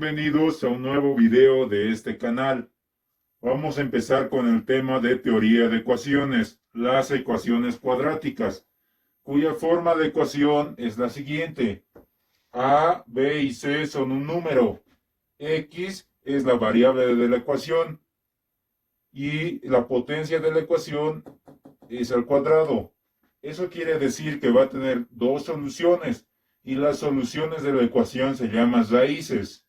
Bienvenidos a un nuevo video de este canal. Vamos a empezar con el tema de teoría de ecuaciones, las ecuaciones cuadráticas, cuya forma de ecuación es la siguiente. A, B y C son un número. X es la variable de la ecuación y la potencia de la ecuación es al cuadrado. Eso quiere decir que va a tener dos soluciones y las soluciones de la ecuación se llaman raíces.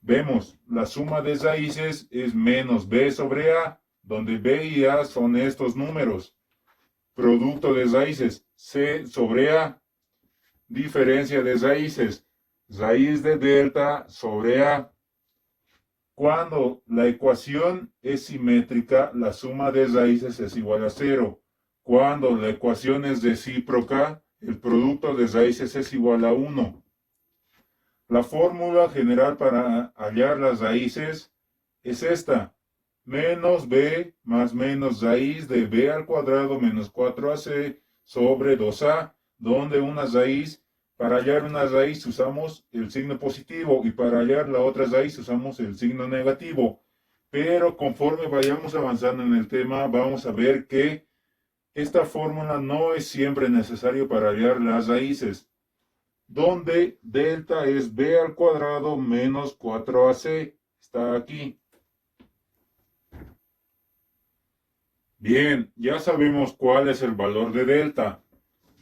Vemos, la suma de raíces es menos b sobre a, donde b y a son estos números. Producto de raíces, c sobre a. Diferencia de raíces, raíz de delta sobre a. Cuando la ecuación es simétrica, la suma de raíces es igual a 0. Cuando la ecuación es recíproca, el producto de raíces es igual a 1. La fórmula general para hallar las raíces es esta. Menos b más menos raíz de b al cuadrado menos 4ac sobre 2a, donde para hallar una raíz usamos el signo positivo y para hallar la otra raíz usamos el signo negativo. Pero conforme vayamos avanzando en el tema, vamos a ver que esta fórmula no es siempre necesaria para hallar las raíces, donde delta es b al cuadrado menos 4ac. Está aquí. Bien, ya sabemos cuál es el valor de delta.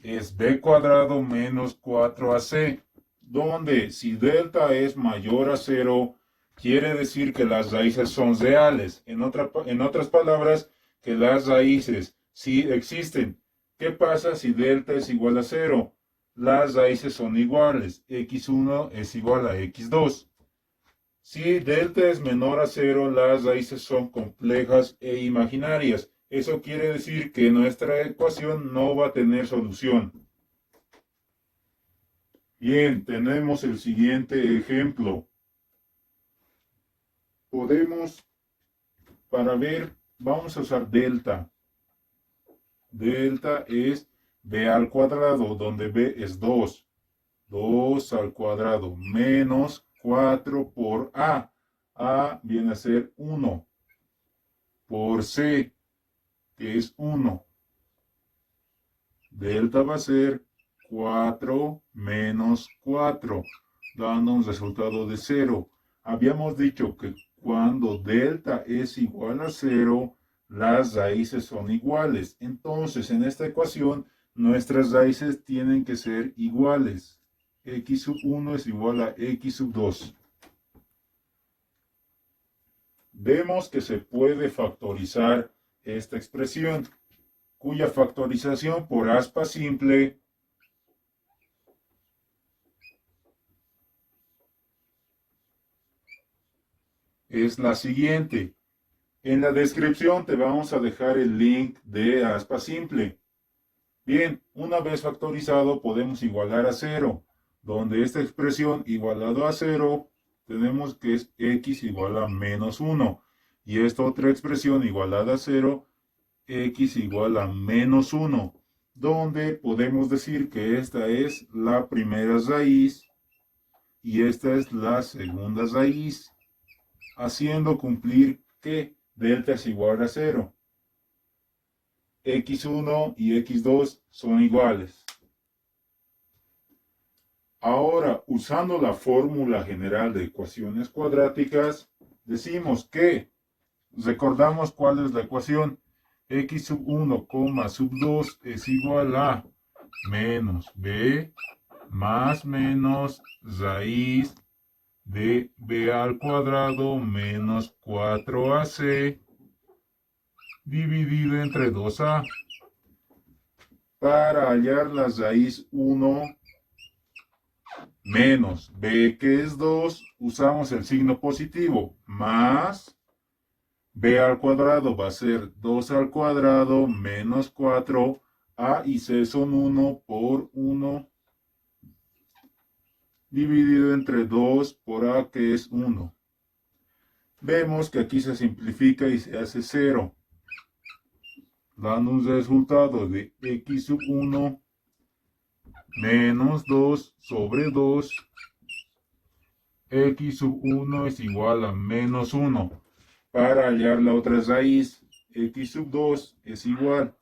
Es b cuadrado menos 4ac, donde si delta es mayor a 0, quiere decir que las raíces son reales. En otras palabras, que las raíces sí existen. ¿Qué pasa si delta es igual a 0? Las raíces son iguales. x1 es igual a x2. Si delta es menor a 0, las raíces son complejas e imaginarias. Eso quiere decir que nuestra ecuación no va a tener solución. Bien, tenemos el siguiente ejemplo. Para ver, vamos a usar delta. Delta es b al cuadrado, donde b es 2. 2 al cuadrado menos 4 por a. A viene a ser 1 por c, que es 1. Delta va a ser 4 menos 4, dando un resultado de 0. Habíamos dicho que cuando delta es igual a 0, las raíces son iguales. Entonces, en esta ecuación, nuestras raíces tienen que ser iguales. X sub 1 es igual a X sub 2. Vemos que se puede factorizar esta expresión, cuya factorización por aspa simple es la siguiente. En la descripción te vamos a dejar el link de aspa simple. Bien, una vez factorizado podemos igualar a 0, donde esta expresión igualado a 0 tenemos que es x igual a menos 1. Y esta otra expresión igualada a 0, x igual a menos 1, donde podemos decir que esta es la primera raíz y esta es la segunda raíz, haciendo cumplir que delta es igual a 0. x1 y x2 son iguales. Ahora, usando la fórmula general de ecuaciones cuadráticas, decimos que, recordamos cuál es la ecuación, x sub 1, sub 2 es igual a menos b más menos raíz de b al cuadrado menos 4ac dividido entre 2a. Para hallar la raíz 1 menos b, que es 2, usamos el signo positivo, más b al cuadrado va a ser 2 al cuadrado menos 4, a y c son 1 por 1, dividido entre 2 por a, que es 1. Vemos que aquí se simplifica y se hace 0, dando un resultado de x sub 1 menos 2 sobre 2 x sub 1 es igual a menos 1. Para hallar la otra raíz, x sub 2 es igual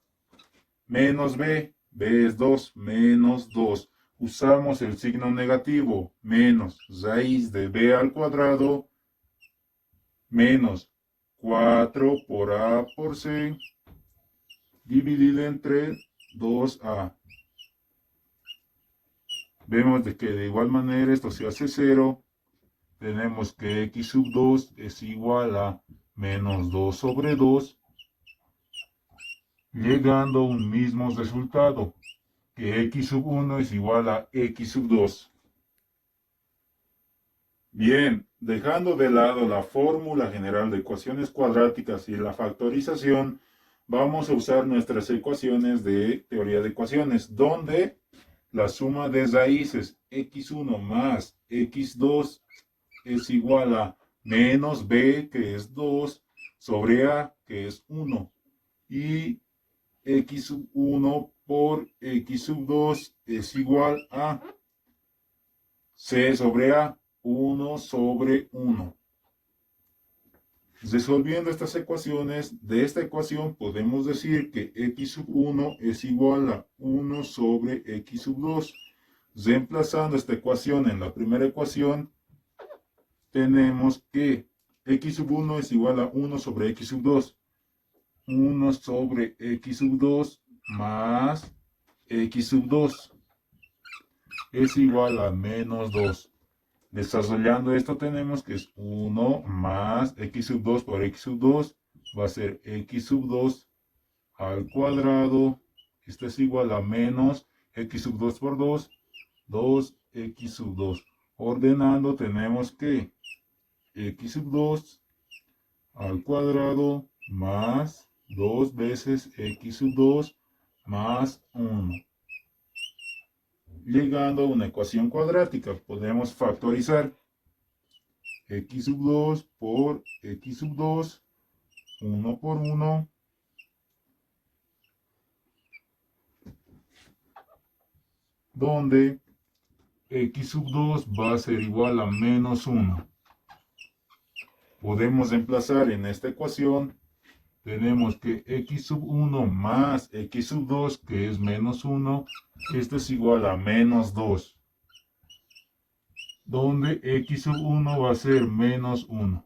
menos b, b es 2, menos 2. Usamos el signo negativo, menos raíz de b al cuadrado, menos 4 por a por c, dividido entre 2a. Vemos de que de igual manera esto se hace 0. Tenemos que x sub 2 es igual a menos 2 sobre 2, llegando a un mismo resultado, que x sub 1 es igual a x sub 2. Bien, dejando de lado la fórmula general de ecuaciones cuadráticas y la factorización, vamos a usar nuestras ecuaciones de teoría de ecuaciones, donde la suma de raíces x1 más x2 es igual a menos b, que es 2, sobre a, que es 1, y x sub 1 por x sub 2 es igual a c sobre a, 1 sobre 1. Resolviendo estas ecuaciones, de esta ecuación podemos decir que x sub 1 es igual a 1 sobre x sub 2. Reemplazando esta ecuación en la primera ecuación, tenemos que x sub 1 es igual a 1 sobre x sub 2. 1 sobre x sub 2 más x sub 2 es igual a menos 2. Desarrollando esto tenemos que es 1 más x sub 2 por x sub 2 va a ser x sub 2 al cuadrado. Esto es igual a menos x sub 2 por 2, 2x sub 2. Ordenando tenemos que x sub 2 al cuadrado más 2 veces x sub 2 más 1. Llegando a una ecuación cuadrática, podemos factorizar x sub 2 por x sub 2, 1 por 1, donde x sub 2 va a ser igual a menos 1. Podemos reemplazar en esta ecuación, tenemos que x sub 1 más x sub 2, que es menos 1, esto es igual a menos 2. Donde x sub 1 va a ser menos 1.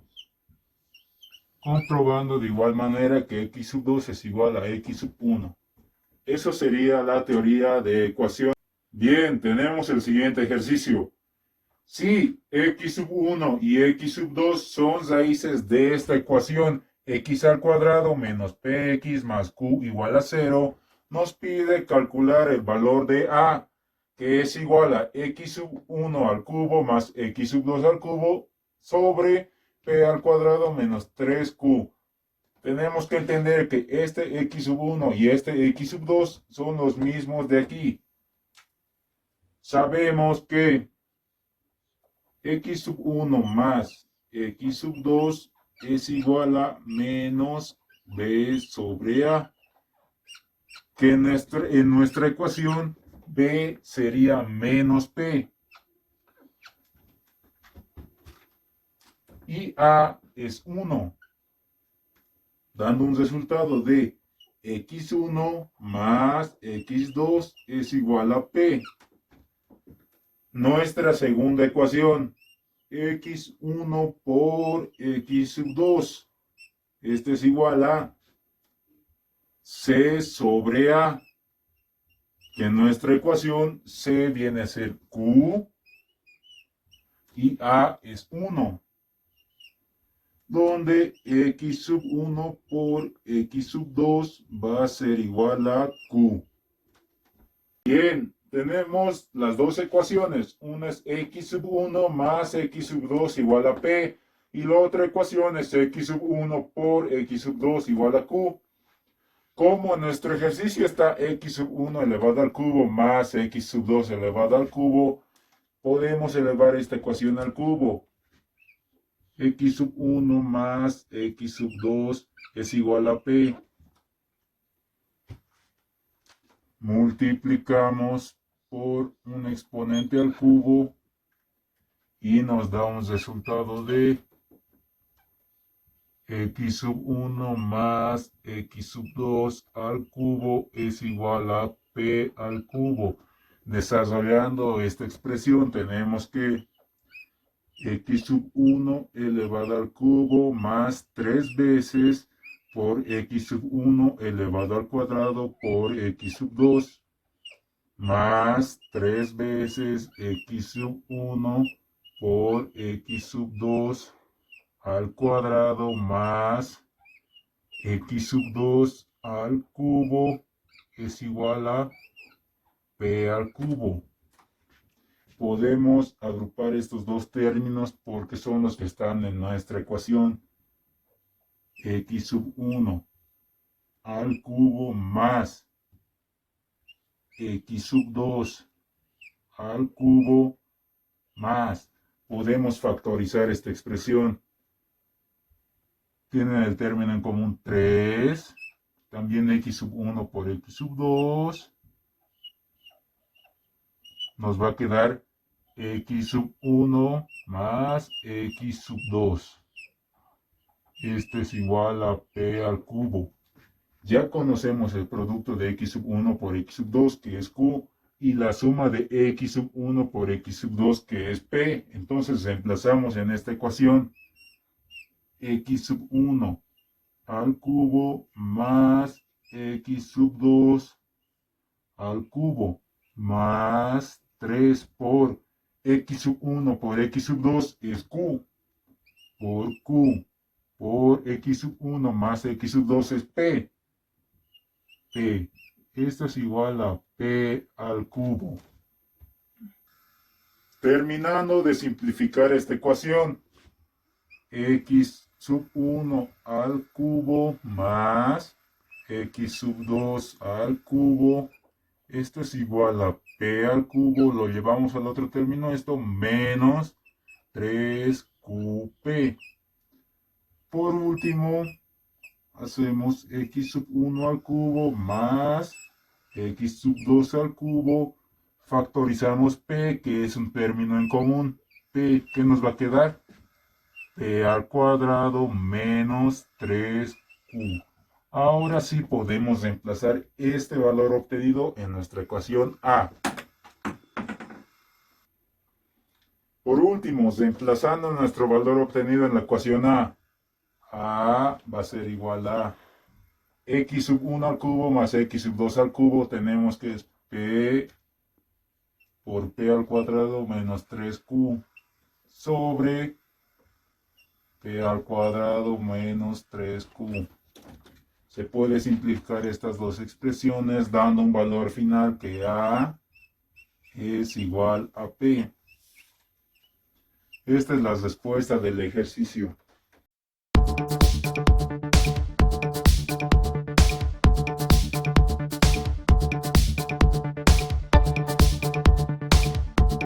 Comprobando de igual manera que x sub 2 es igual a x sub 1. Eso sería la teoría de ecuación. Bien, tenemos el siguiente ejercicio. Si x sub 1 y x sub 2 son raíces de esta ecuación, x al cuadrado menos px más q igual a 0, nos pide calcular el valor de a, que es igual a x sub 1 al cubo más x sub 2 al cubo sobre p al cuadrado menos 3q. Tenemos que entender que este x sub 1 y este x sub 2 son los mismos de aquí. Sabemos que x sub 1 más x sub 2 es igual a menos b sobre a, que en nuestra ecuación b sería menos p y a es 1, dando un resultado de x1 más x2 es igual a p. Nuestra segunda ecuación, x1 por x sub 2, este es igual a c sobre a, que en nuestra ecuación c viene a ser q y a es 1, donde x sub 1 por x sub 2 va a ser igual a q. Bien, tenemos las dos ecuaciones. Una es x sub 1 más x sub 2 igual a p. Y la otra ecuación es x sub 1 por x sub 2 igual a q. Como en nuestro ejercicio está x sub 1 elevado al cubo más x sub 2 elevado al cubo, podemos elevar esta ecuación al cubo. X sub 1 más x sub 2 es igual a p. Multiplicamos por un exponente al cubo y nos da un resultado de x sub 1 más x sub 2 al cubo es igual a p al cubo. Desarrollando esta expresión tenemos que x sub 1 elevado al cubo más 3 veces por x sub 1 elevado al cuadrado por x sub 2 más 3 veces x sub 1 por x sub 2 al cuadrado más x sub 2 al cubo es igual a p al cubo. Podemos agrupar estos dos términos porque son los que están en nuestra ecuación. X sub 1 al cubo más x sub 2 al cubo más. Podemos factorizar esta expresión. Tienen el término en común 3. También x sub 1 por x sub 2. Nos va a quedar x sub 1 más x sub 2. Esto es igual a p al cubo. Ya conocemos el producto de x sub 1 por x sub 2, que es q, y la suma de x sub 1 por x sub 2, que es p. Entonces reemplazamos en esta ecuación x sub 1 al cubo más x sub 2 al cubo más 3 por x sub 1 por x sub 2 es q por x sub 1 más x sub 2 es p. Esto es igual a p al cubo. Terminando de simplificar esta ecuación, x sub 1 al cubo más x sub 2 al cubo. Esto es igual a p al cubo, lo llevamos al otro término, esto menos 3qp. Por último, hacemos x sub 1 al cubo más x sub 2 al cubo. Factorizamos p, que es un término en común. P, ¿qué nos va a quedar? P al cuadrado menos 3q. Ahora sí podemos reemplazar este valor obtenido en nuestra ecuación A. Por último, reemplazando nuestro valor obtenido en la ecuación A va a ser igual a x sub 1 al cubo más x sub 2 al cubo. Tenemos que es p por p al cuadrado menos 3q sobre p al cuadrado menos 3q. Se puede simplificar estas dos expresiones dando un valor final que a es igual a p. Esta es la respuesta del ejercicio.